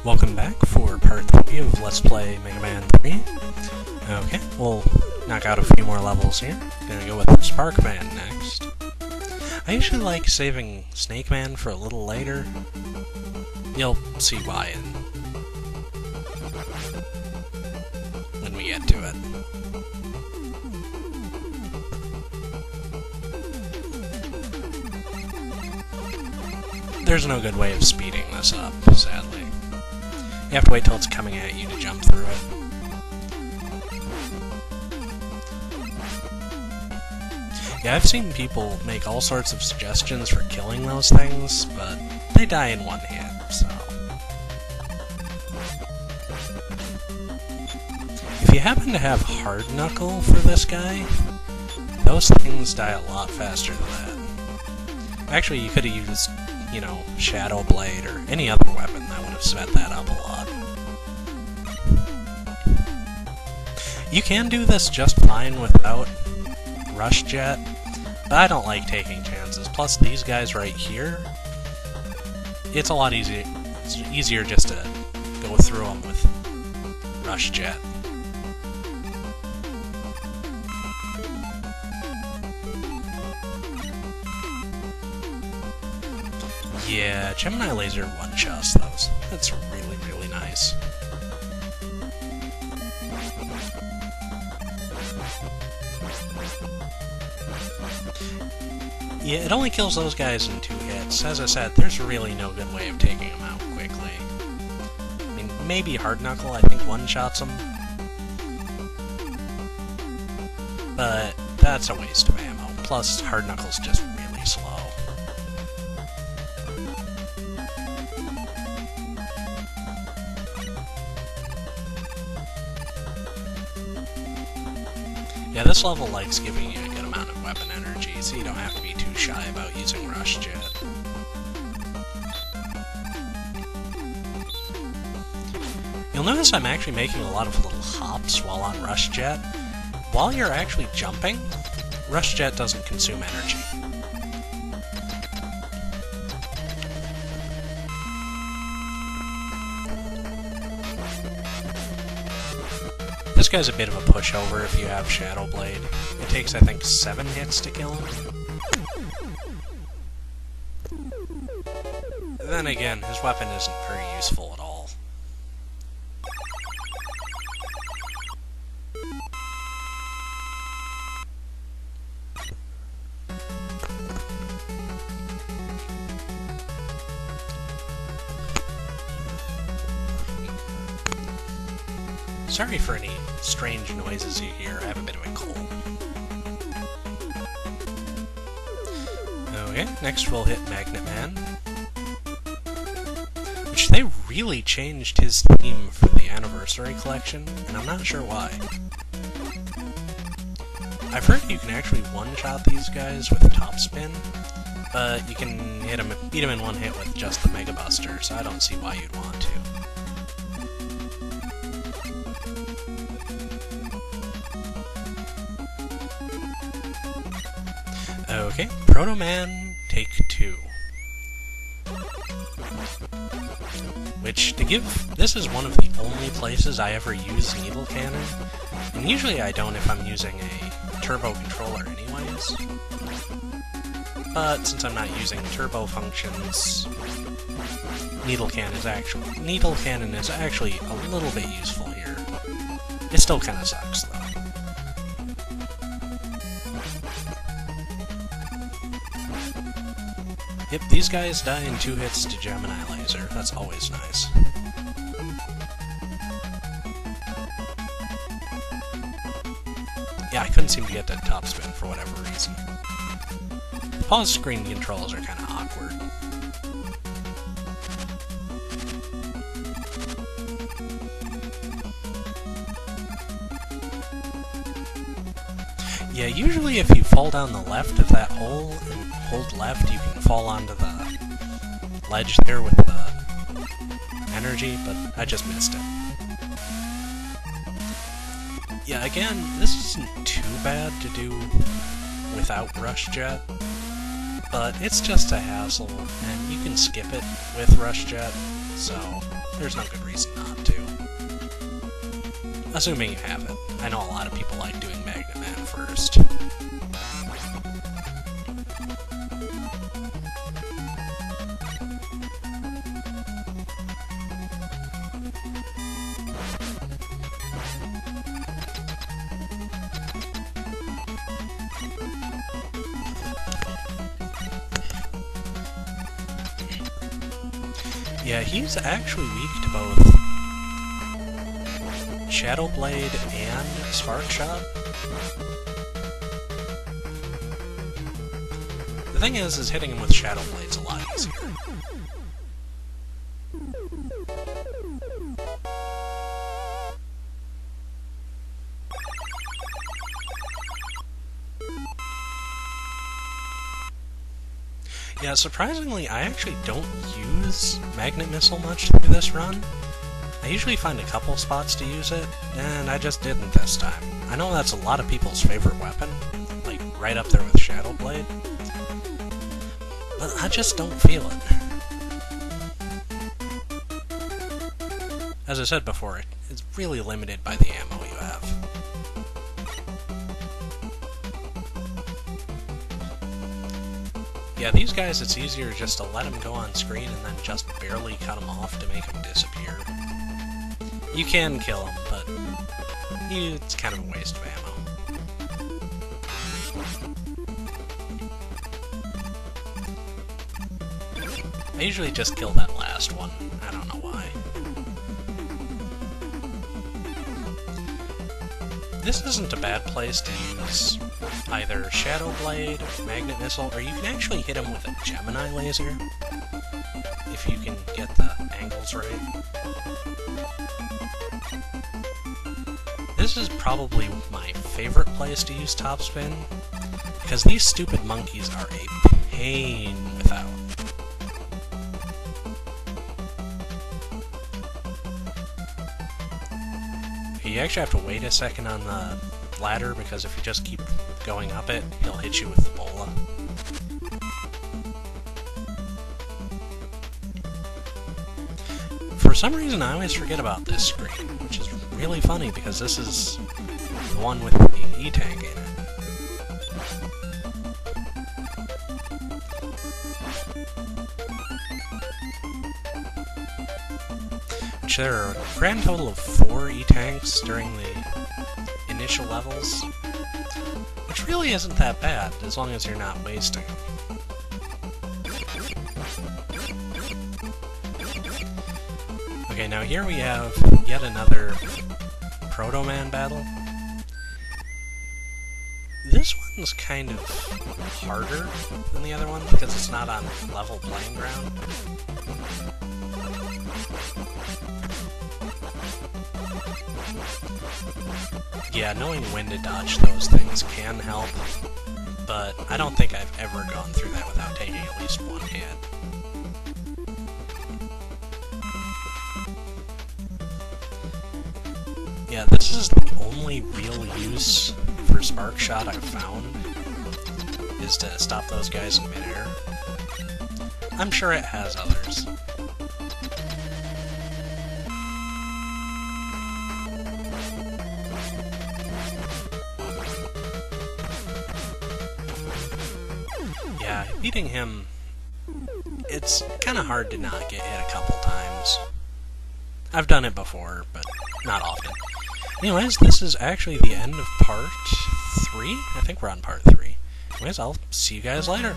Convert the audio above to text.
Welcome back for part 3 of Let's Play Mega Man 3. Okay, we'll knock out a few more levels here. Gonna go with Spark Man next. I usually like saving Snake Man for a little later. You'll see why when we get to it. There's no good way of speeding this up, sadly. You have to wait till it's coming at you to jump through it. Yeah, I've seen people make all sorts of suggestions for killing those things, but they die in one hit, so... If you happen to have Hard Knuckle for this guy, those things die a lot faster than that. Actually, you could have used, you know, Shadow Blade or any other weapon that would have sped that up a lot. You can do this just fine without Rush Jet, but I don't like taking chances. Plus, these guys right here, it's a lot easier. It's easier just to go through them with Rush Jet. Yeah, Gemini Laser one-shots those. That's really, really nice. Yeah, it only kills those guys in 2 hits. As I said, there's really no good way of taking them out quickly. I mean, maybe Hard Knuckle, I think, one-shots them. But that's a waste of ammo. Plus, Hard Knuckle's just really slow. Yeah, this level likes giving you a good amount of weapon energy, so you don't have to be too shy about using Rush Jet. You'll notice I'm actually making a lot of little hops while on Rush Jet. While you're actually jumping, Rush Jet doesn't consume energy. This guy's a bit of a pushover if you have Shadow Blade. It takes, I think, 7 hits to kill him. Then again, his weapon isn't very useful at all. Sorry for any strange noises you hear, I have a bit of a cold. Okay, next we'll hit Magnet Man. Which they really changed his theme for the Anniversary Collection, and I'm not sure why. I've heard you can actually one-shot these guys with Top Spin, but you can beat them in one hit with just the Mega Buster, so I don't see why you'd want to. Okay, Proto Man, take 2. Which, this is one of the only places I ever use Needle Cannon, and usually I don't if I'm using a turbo controller anyways. But since I'm not using turbo functions, Needle Cannon is actually a little bit useful here. It still kinda sucks though. Yep, these guys die in 2 hits to Gemini Laser. That's always nice. Yeah, I couldn't seem to get that top spin for whatever reason. The pause screen controls are kind of awkward. Yeah, usually if you fall down the left of that hole and hold left, you can fall onto the ledge there with the energy, but I just missed it. Yeah, again, this isn't too bad to do without Rush Jet, but it's just a hassle, and you can skip it with Rush Jet, so there's no good reason not to. Assuming you have it. I know a lot of people like doing Magnet Man first. Yeah, he's actually weak to both Shadow Blade and Spark Shot. The thing is hitting him with Shadow Blade's a lot easier. Yeah, surprisingly, I actually don't use Magnet Missile much through this run. I usually find a couple spots to use it, and I just didn't this time. I know that's a lot of people's favorite weapon, like right up there with Shadow Blade, but I just don't feel it. As I said before, it's really limited by the ammo you have. Yeah, these guys, it's easier just to let them go on screen and then just barely cut them off to make them disappear. You can kill them, but it's kind of a waste of ammo. I usually just kill that last one. I don't know why. This isn't a bad place to use either Shadow Blade, Magnet Missile, or you can actually hit him with a Gemini laser, if you can get the angles right. This is probably my favorite place to use Topspin, because these stupid monkeys are a pain without. You actually have to wait a second on the ladder, because if you just keep going up it, he'll hit you with the bola. For some reason, I always forget about this screen, which is really funny, because this is the one with the E-Tank in it. Which there are a grand total of 4 E-Tanks during the initial levels, which really isn't that bad, as long as you're not wasting them. Okay, now here we have yet another Proto-Man battle. This one's kind of harder than the other one, because it's not on level playing ground. Yeah, knowing when to dodge those things can help, but I don't think I've ever gone through that without taking at least one hit. Yeah, this is the only real use for Spark Shot I've found, is to stop those guys in midair. I'm sure it has others. Yeah, beating him, it's kind of hard to not get hit a couple times. I've done it before, but not often. Anyways, this is actually the end of part 3? I think we're on part 3. Anyways, I'll see you guys later.